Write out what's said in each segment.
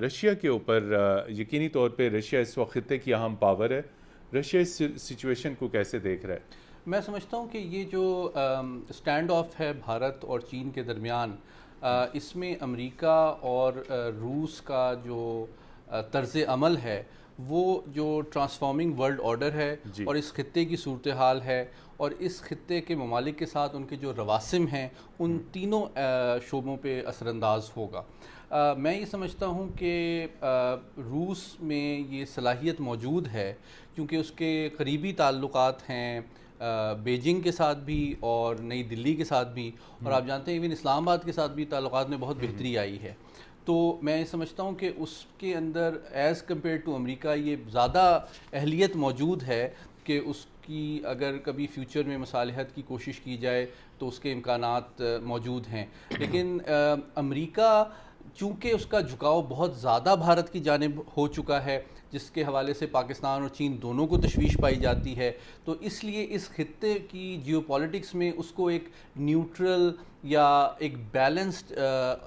Russia کے اوپر یقینی طور پہ رشیا اس وقت خطے کی اہم پاور ہے، رشیا اس سچویشن کو کیسے دیکھ رہا ہے؟ میں سمجھتا ہوں کہ یہ جو سٹینڈ آف ہے بھارت اور چین کے درمیان، اس میں امریکہ اور روس کا جو طرز عمل ہے وہ جو ٹرانسفارمنگ ورلڈ آرڈر ہے جی اور اس خطے کی صورتحال ہے اور اس خطے کے ممالک کے ساتھ ان کے جو رواسم ہیں ان تینوں شعبوں پہ اثر انداز ہوگا۔ میں یہ سمجھتا ہوں کہ روس میں یہ صلاحیت موجود ہے کیونکہ اس کے قریبی تعلقات ہیں بیجنگ کے ساتھ بھی اور نئی دلی کے ساتھ بھی، اور آپ جانتے ہیں ایون اسلام آباد کے ساتھ بھی تعلقات میں بہت بہتری آئی ہے۔ تو میں سمجھتا ہوں کہ اس کے اندر ایز کمپیئر ٹو امریکہ یہ زیادہ اہلیت موجود ہے کہ اس کی اگر کبھی فیوچر میں مصالحت کی کوشش کی جائے تو اس کے امکانات موجود ہیں۔ لیکن امریکہ چونکہ اس کا جھکاؤ بہت زیادہ بھارت کی جانب ہو چکا ہے، جس کے حوالے سے پاکستان اور چین دونوں کو تشویش پائی جاتی ہے، تو اس لیے اس خطے کی جیو پالیٹکس میں اس کو ایک نیوٹرل یا ایک بیلنسڈ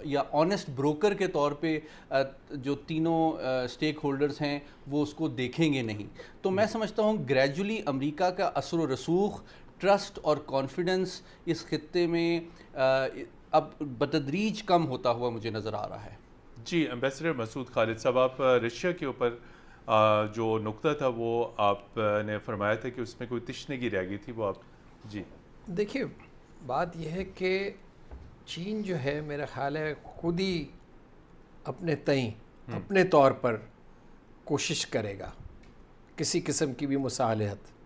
یا آنیسٹ بروکر کے طور پہ جو تینوں سٹیک ہولڈرز ہیں وہ اس کو دیکھیں گے نہیں۔ تو میں سمجھتا ہوں گریجولی امریکہ کا اثر و رسوخ، ٹرسٹ اور کانفیڈنس اس خطے میں اب بتدریج کم ہوتا ہوا مجھے نظر آ رہا ہے۔ جی ایمبیسڈر مسعود خالد صاحب، آپ رشیا کے اوپر جو نقطہ تھا وہ آپ نے فرمایا تھا کہ اس میں کوئی تشنگی رہ گئی تھی، وہ آپ جی دیکھیے بات یہ ہے کہ چین جو ہے میرا خیال ہے خود ہی اپنے تئیں اپنے طور پر کوشش کرے گا کسی قسم کی بھی مصالحت،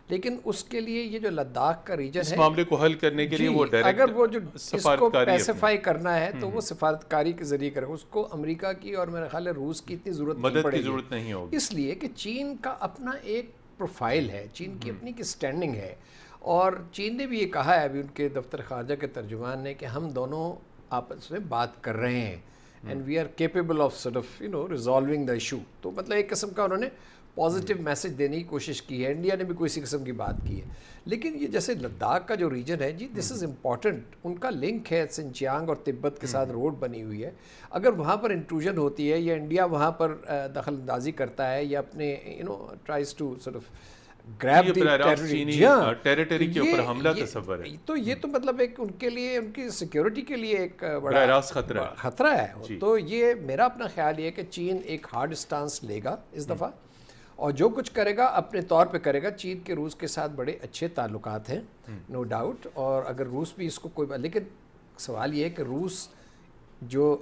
لیکن اس کے لیے یہ جو لداخ کا ریجن اس ہے معاملے کو حل کرنے کے لیے وہ اگر وہ جو اس کو سفارتکاری پیسیفائی کرنا ہے تو وہ سفارتکاری کے ذریعے کرے گا، اس کو امریکہ کی اور میرا خیال ہے روس کی اتنی ضرورت نہیں مدد پڑے کی گی، ضرورت نہیں ہوگی، اس لیے کہ چین کا اپنا ایک پروفائل ہے، چین کی اپنی کی سٹینڈنگ ہے، اور چین نے بھی یہ کہا ہے ابھی ان کے دفتر خارجہ کے ترجمان نے کہ ہم دونوں آپس میں بات کر رہے ہیں and we are capable of sort of resolving the issue. تو مطلب ایک قسم کا انہوں نے پازیٹیو میسج دینے کی کوشش کی ہے، انڈیا نے بھی کوئی اسی قسم کی بات کی ہے۔ لیکن یہ جیسے لداخ کا جو ریجن ہے جی دس از امپورٹنٹ، ان کا لنک ہے سنچیانگ اور تبت کے ساتھ، روڈ بنی ہوئی ہے، اگر وہاں پر انٹروژن ہوتی ہے یا انڈیا وہاں پر دخل اندازی کرتا ہے یا اپنے tries to sort of grab the territory کے اوپر حملہ تصور ہے، تو یہ تو مطلب ایک ان کے لیے ان کی سیکیورٹی کے لیے ایک براہ بڑا راست خطرہ ہے۔ تو یہ میرا اپنا خیال یہ ہے کہ چین ایک ہارڈ سٹانس لے گا اس دفعہ، اور جو کچھ کرے گا اپنے طور پہ کرے گا۔ چین کے روس کے ساتھ بڑے اچھے تعلقات ہیں نو ڈاؤٹ، اور اگر روس بھی اس کو کوئی لیکن سوال یہ ہے کہ روس جو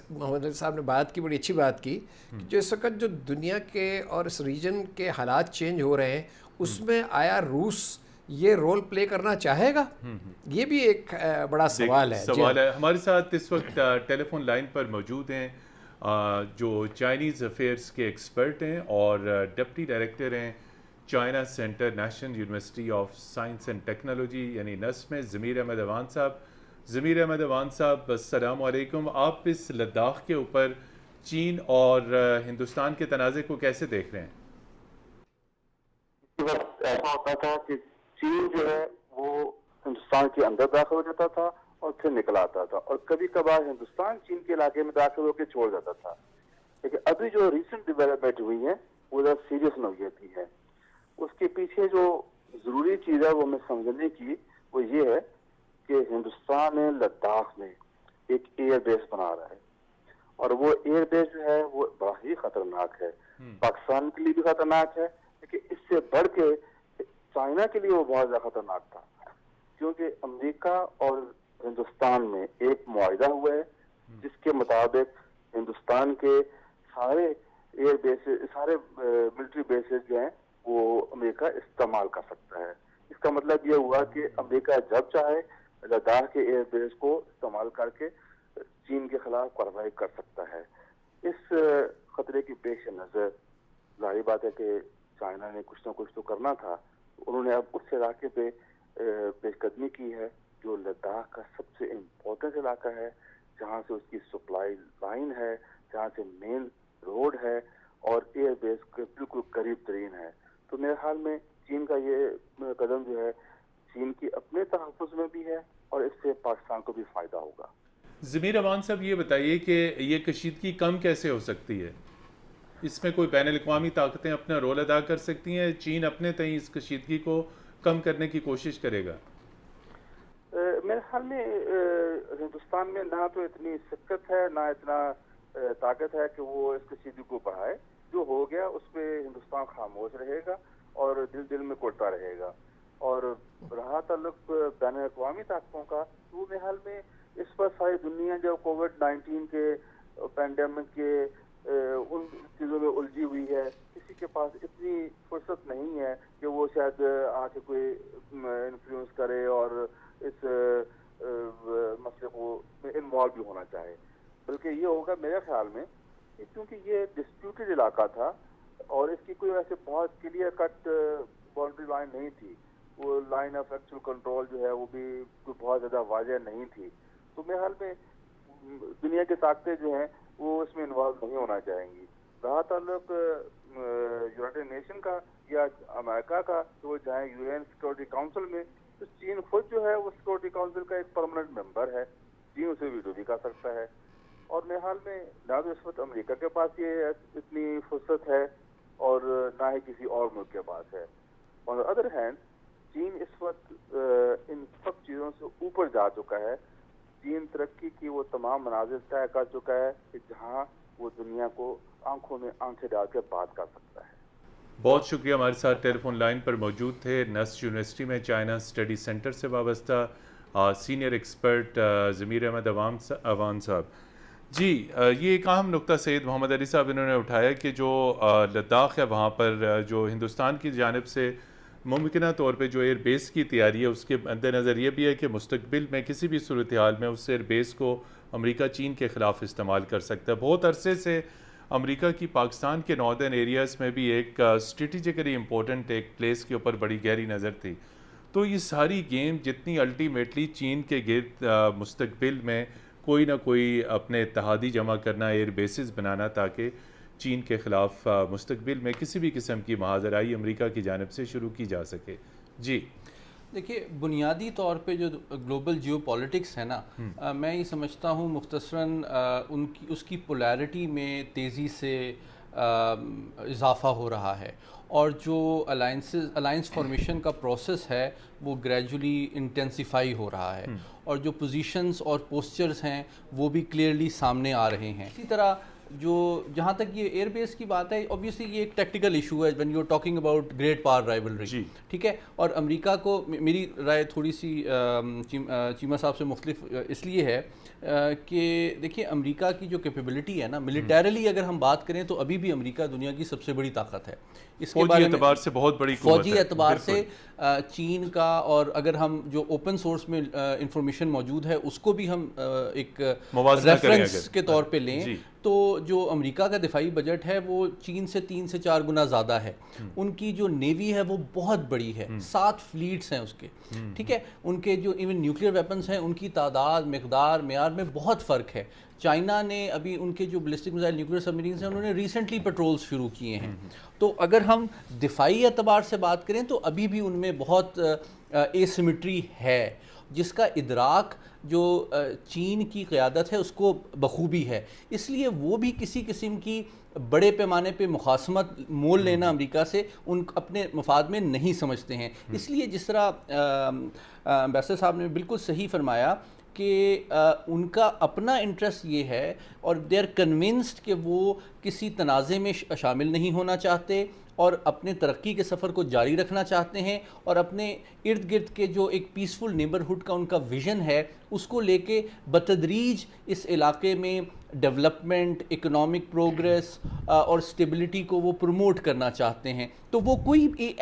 محمد علی صاحب نے بات کی، بڑی اچھی بات کی کہ جو اس وقت جو دنیا کے اور اس ریجن کے حالات چینج ہو رہے ہیں اس میں آیا روس یہ رول پلے کرنا چاہے گا؟ یہ بھی ایک بڑا سوال ہے۔ ہمارے ساتھ اس وقت ٹیلی فون لائن پر موجود ہیں جو چائنیز افیئرس کے ایکسپرٹ ہیں اور ڈپٹی ڈائریکٹر ہیں China centre national university of science and technology یعنی نس میں، ضمیر احمد اوان صاحب۔ ضمیر احمد اوان صاحب السلام علیکم، آپ اس لداخ کے اوپر چین اور ہندوستان کے تنازع کو کیسے دیکھ رہے ہیں؟ اس وقت ایسا ہوتا تھا کہ چین جو ہے وہ ہندوستان کے اندر داخل ہو جاتا تھا اور پھر نکل آتا تھا، اور کبھی کبھار ہندوستان چین کے علاقے میں داخل ہو کے چھوڑ جاتا تھا۔ لیکن ابھی جو ریسنٹ ڈیولپمنٹ ہوئی ہے وہ ذرا سیریس نوعیت کی ہے۔ اس کے پیچھے جو ضروری چیز ہے وہ ہمیں سمجھنے کی وہ یہ ہے کہ ہندوستان لداخ میں ایک ایئر بیس بنا رہا ہے، اور وہ ایئر بیس جو ہے وہ بڑا ہی خطرناک ہے، پاکستان کے لیے بھی خطرناک ہے، لیکن اس سے بڑھ کے چائنا کے لیے وہ بہت زیادہ خطرناک تھا، کیونکہ امریکہ اور ہندوستان میں ایک معاہدہ ہوا ہے جس کے مطابق ہندوستان کے سارے ایئر بیسز، سارے ملٹری بیسز جو ہیں وہ امریکہ استعمال کر سکتا ہے۔ اس کا مطلب یہ ہوا کہ امریکہ جب چاہے لداخ کے ایئر بیس کو استعمال کر کے چین کے خلاف کارروائی کر سکتا ہے۔ اس خطرے کی پیش نظر ظاہر بات ہے کہ چائنا نے کچھ نہ کچھ تو کرنا تھا، انہوں نے اب اس علاقے پہ پیش قدمی کی ہے جو لداخ کا سب سے امپورٹنٹ علاقہ ہے، جہاں سے اس کی سپلائی لائن ہے، جہاں سے مین روڈ ہے اور ایئر بیس کے بالکل قریب ترین ہے۔ تو میرے خیال میں چین کا یہ قدم جو ہے چین کی اپنے تحفظ میں بھی ہے اور اس سے پاکستان کو بھی فائدہ ہوگا۔ ضمیر امان صاحب یہ بتائیے کہ یہ کشیدگی کم کیسے ہو سکتی ہے؟ اس میں کوئی بین الاقوامی طاقتیں اپنا رول ادا کر سکتی ہیں؟ چین اپنے تئیں اس کشیدگی کو کم کرنے کی کوشش کرے گا؟ میرے خیال میں ہندوستان میں نہ تو اتنی سکت ہے نہ اتنا طاقت ہے کہ وہ اس کشیدگی کو بڑھائے. جو ہو گیا اس پہ ہندوستان خاموش رہے گا اور دل دل میں کوٹتا رہے گا. اور رہا تعلق بین الاقوامی طاقتوں کا تو میرے خیال میں اس پر ساری دنیا جو کووڈ-19 کے پینڈیمک کے ان چیزوں میں الجھی ہوئی ہے, کسی کے پاس اتنی فرصت نہیں ہے کہ وہ شاید آ کے کوئی انفلوئنس کرے اور اس مسئلے کو انوالو بھی ہونا چاہے. بلکہ یہ ہوگا میرے خیال میں کہ کیونکہ یہ ڈسپیوٹڈ علاقہ تھا اور اس کی کوئی ایسے بہت کلیئر کٹ باؤنڈری لائن نہیں تھی, وہ لائن آف ایکچوئل کنٹرول جو ہے وہ بھی کوئی بہت زیادہ واضح نہیں تھی, تو میرے خیال میں دنیا کی طاقتیں جو ہیں وہ اس میں انوالو نہیں ہونا چاہیں گی. رہا تعلق یونائٹڈ نیشن کا یا امریکہ کا تو وہ جائیں یو این سیکورٹی کاؤنسل میں, تو چین خود جو ہے وہ سیکورٹی کاؤنسل کا ایک پرماننٹ ممبر ہے, چین اسے ویٹو بھی کر سکتا ہے. اور میرے حال میں نہ تو اس وقت امریکہ کے پاس یہ اتنی فرصت ہے اور نہ ہی کسی اور ملک کے پاس ہے. آن دا ادر ہینڈ چین اس وقت ان سب چیزوں سے اوپر جا چکا ہے. چین ترقی کی وہ تمام مناظر طے کر چکا ہے کہ جہاں وہ دنیا کو آنکھوں میں آنکھیں ڈال کے بات کر سکتا ہے. بہت شکریہ. ہمارے ساتھ ٹیلی فون لائن پر موجود تھے نسٹ یونیورسٹی میں چائنا اسٹڈی سینٹر سے وابستہ سینئر ایکسپرٹ ضمیر احمد اوان صاحب. جی, یہ ایک اہم نقطہ سید محمد علی صاحب انہوں نے اٹھایا کہ جو لداخ ہے وہاں پر جو ہندوستان کی جانب سے ممکنہ طور پہ جو ایئر بیس کی تیاری ہے اس کے مد نظر یہ بھی ہے کہ مستقبل میں کسی بھی صورتحال میں اس ایئر بیس کو امریکہ چین کے خلاف استعمال کر سکتا ہے. بہت عرصے سے امریکہ کی پاکستان کے ناردرن ایریاز میں بھی ایک اسٹریٹجیکلی امپورٹنٹ ایک پلیس کے اوپر بڑی گہری نظر تھی. تو یہ ساری گیم جتنی الٹیمیٹلی چین کے گرد مستقبل میں کوئی نہ کوئی اپنے اتحادی جمع کرنا, ایئر بیسز بنانا تاکہ چین کے خلاف مستقبل میں کسی بھی قسم کی محاذرائی امریکہ کی جانب سے شروع کی جا سکے. جی دیکھیے, بنیادی طور پہ جو گلوبل جیو پالیٹکس ہے نا, میں یہ سمجھتا ہوں مختصراً اس کی پولیرٹی میں تیزی سے اضافہ ہو رہا ہے, اور جو الائنس فارمیشن کا پروسیس ہے وہ گریجولی انٹینسیفائی ہو رہا ہے, اور جو پوزیشنز اور پوسچرز ہیں وہ بھی کلیئرلی سامنے آ رہے ہیں. اسی طرح جو جہاں تک یہ ایئر بیس کی بات ہے, اوبیسلی یہ ایک ٹیکٹیکل ایشو ہے when you are talking about great power rivalry, ٹھیک ہے. اور امریکہ کو, میری رائے تھوڑی سی چیمہ صاحب سے مختلف اس لیے ہے کہ دیکھیے امریکہ کی جو کیپیبلٹی ہے نا ملیٹریلی اگر ہم بات کریں تو ابھی بھی امریکہ دنیا کی سب سے بڑی طاقت ہے. اس کے فوجی اعتبار سے بہت بڑی قوت ہے, فوجی اعتبار سے چین کا, اور اگر ہم جو اوپن سورس میں انفارمیشن موجود ہے اس کو بھی ہم ایک ریفرنس کے طور پہ لیں تو جو امریکہ کا دفاعی بجٹ ہے وہ چین سے 3 سے 4 گنا زیادہ ہے. ان کی جو نیوی ہے وہ بہت بڑی ہے, 7 فلیٹس ہیں اس کے, ٹھیک ہے. ان کے جو ایون نیوکلیئر ویپنز ہیں ان کی تعداد, مقدار, معیار میں بہت فرق ہے. چائنا نے ابھی ان کے جو بلسٹک میزائل نیوکلیئر سبمرینز ہیں انہوں نے ریسنٹلی پیٹرولز شروع کیے ہیں. تو اگر ہم دفاعی اعتبار سے بات کریں تو ابھی بھی ان میں بہت ایسیمیٹری ہے, جس کا ادراک جو چین کی قیادت ہے اس کو بخوبی ہے. اس لیے وہ بھی کسی قسم کی بڑے پیمانے پہ مخاصمت مول لینا امریکہ سے ان اپنے مفاد میں نہیں سمجھتے ہیں. اس لیے جس طرح امبیسڈر صاحب نے بالکل صحیح فرمایا کہ ان کا اپنا انٹرسٹ یہ ہے, اور دے آر کنونسڈ کہ وہ کسی تنازع میں شامل نہیں ہونا چاہتے اور اپنے ترقی کے سفر کو جاری رکھنا چاہتے ہیں, اور اپنے ارد گرد کے جو ایک پیسفل نیبرہڈ کا ان کا ویژن ہے اس کو لے کے بتدریج اس علاقے میں ڈیولپمنٹ, اکنامک پروگریس اور اسٹیبلٹی کو وہ پروموٹ کرنا چاہتے ہیں. تو وہ کوئی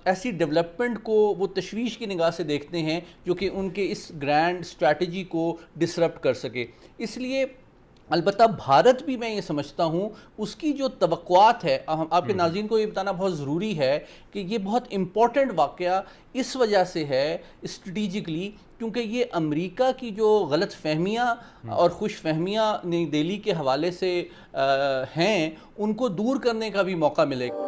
ایسی ڈیولپمنٹ کو وہ تشویش کی نگاہ سے دیکھتے ہیں جو کہ ان کے اس گرینڈ اسٹریٹجی کو ڈسرپٹ کر سکے. اس لیے البتہ بھارت بھی, میں یہ سمجھتا ہوں اس کی جو توقعات ہے, آپ کے ناظرین کو یہ بتانا بہت ضروری ہے کہ یہ بہت امپورٹنٹ واقعہ اس وجہ سے ہے اسٹریٹجکلی, کیونکہ یہ امریکہ کی جو غلط فہمیاں اور خوش فہمیاں نئی دہلی کے حوالے سے ہیں ان کو دور کرنے کا بھی موقع ملے گا.